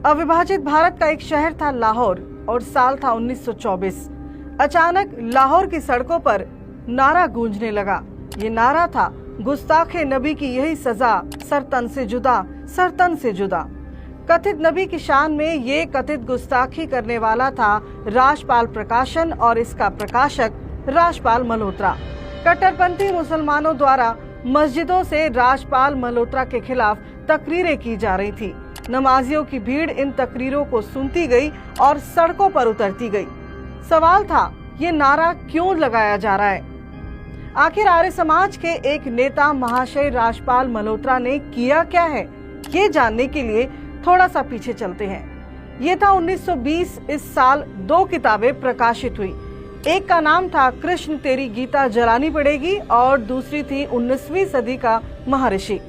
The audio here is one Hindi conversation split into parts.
अविभाजित भारत का एक शहर था लाहौर और साल था 1924। अचानक लाहौर की सड़कों पर नारा गूंजने लगा। ये नारा था, गुस्ताखे नबी की यही सजा, सरतन से जुदा, सरतन से जुदा। कथित नबी की शान में ये कथित गुस्ताखी करने वाला था राजपाल प्रकाशन और इसका प्रकाशक राजपाल मल्होत्रा। कट्टरपंथी मुसलमानों द्वारा मस्जिदों से राजपाल मल्होत्रा के खिलाफ तकरीरें की जा रही थी। नमाजियों की भीड़ इन तकरीरों को सुनती गई और सड़कों पर उतरती गई। सवाल था, ये नारा क्यों लगाया जा रहा है? आखिर आर्य समाज के एक नेता महाशय राजपाल मल्होत्रा ने किया क्या है, ये जानने के लिए थोड़ा सा पीछे चलते हैं। ये था 1920। इस साल 2 किताबें प्रकाशित हुई। एक का नाम था कृष्ण तेरी गीता जलानी पड़ेगी और दूसरी थी 19वीं सदी का महर्षि।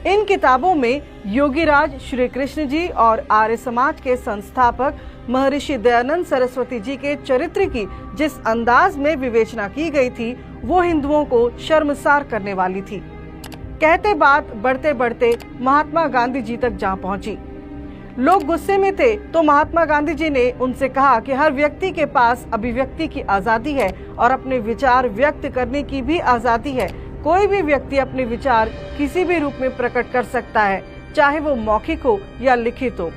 इन किताबों में योगीराज श्री कृष्ण जी और आर्य समाज के संस्थापक महर्षि दयानंद सरस्वती जी के चरित्र की जिस अंदाज में विवेचना की गई थी वो हिंदुओं को शर्मसार करने वाली थी। कहते बात बढ़ते बढ़ते महात्मा गांधी जी तक जा पहुंची। लोग गुस्से में थे तो महात्मा गांधी जी ने उनसे कहा कि हर व्यक्ति के पास अभिव्यक्ति की आजादी है और अपने विचार व्यक्त करने की भी आजादी है। कोई भी व्यक्ति अपने विचार किसी भी रूप में प्रकट कर सकता है, चाहे वो मौखिक हो या लिखित हो।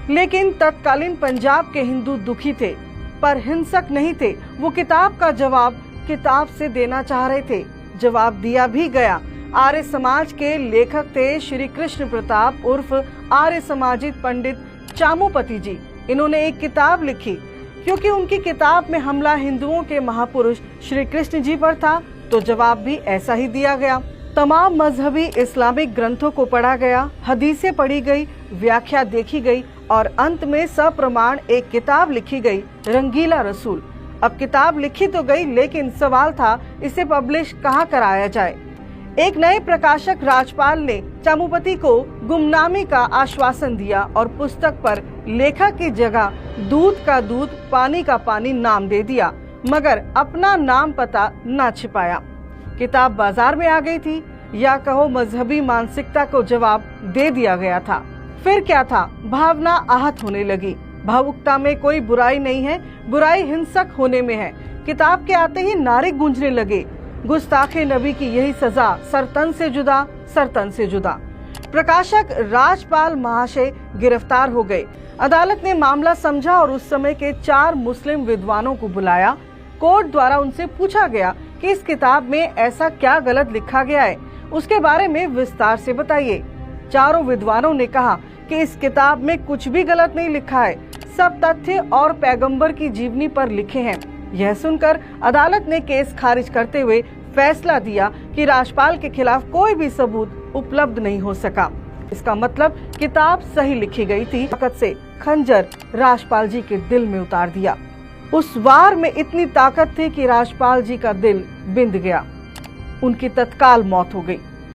लेकिन तत्कालीन पंजाब के हिंदू दुखी थे पर हिंसक नहीं थे। वो किताब का जवाब किताब से देना चाह रहे थे। जवाब दिया भी गया। आर्य समाज के लेखक थे श्री कृष्ण प्रताप उर्फ आर्य समाजिक पंडित चामुपति जी। इन्होंने एक किताब लिखी। क्योंकि उनकी किताब में हमला हिंदुओं के महापुरुष श्री कृष्ण जी पर था तो जवाब भी ऐसा ही दिया गया। तमाम मजहबी इस्लामिक ग्रंथों को पढ़ा गया, हदीसें पढ़ी गई, व्याख्या देखी गई और अंत में सप्रमाण एक किताब लिखी गई, रंगीला रसूल। अब किताब लिखी तो गई, लेकिन सवाल था इसे पब्लिश कहाँ कराया जाए। एक नए प्रकाशक राजपाल ने चामुपति को गुमनामी का आश्वासन दिया और पुस्तक पर लेखक की जगह दूध का दूध पानी का पानी नाम दे दिया, मगर अपना नाम पता न छिपाया। किताब बाजार में आ गई थी, या कहो मजहबी मानसिकता को जवाब दे दिया गया था। फिर क्या था, भावना आहत होने लगी। भावुकता में कोई बुराई नहीं है, बुराई हिंसक होने में है। किताब के आते ही नारे गूंजने लगे, गुस्ताखे नबी की यही सजा, सरतन से जुदा, सरतन से जुदा। प्रकाशक राजपाल महाशय गिरफ्तार हो गए। अदालत ने मामला समझा और उस समय के 4 मुस्लिम विद्वानों को बुलाया। कोर्ट द्वारा उनसे पूछा गया कि इस किताब में ऐसा क्या गलत लिखा गया है, उसके बारे में विस्तार से बताइए। चारों विद्वानों ने कहा कि इस किताब में कुछ भी गलत नहीं लिखा है, सब तथ्य और पैगंबर की जीवनी पर लिखे हैं। यह सुनकर अदालत ने केस खारिज करते हुए फैसला दिया कि राजपाल के खिलाफ कोई भी सबूत उपलब्ध नहीं हो सका। इसका मतलब किताब सही लिखी गई थी। ताकत से खंजर राजपाल जी के दिल में उतार दिया। उस वार में इतनी ताकत थी कि राजपाल जी का दिल बिंद गया। उनकी तत्काल मौत हो गई।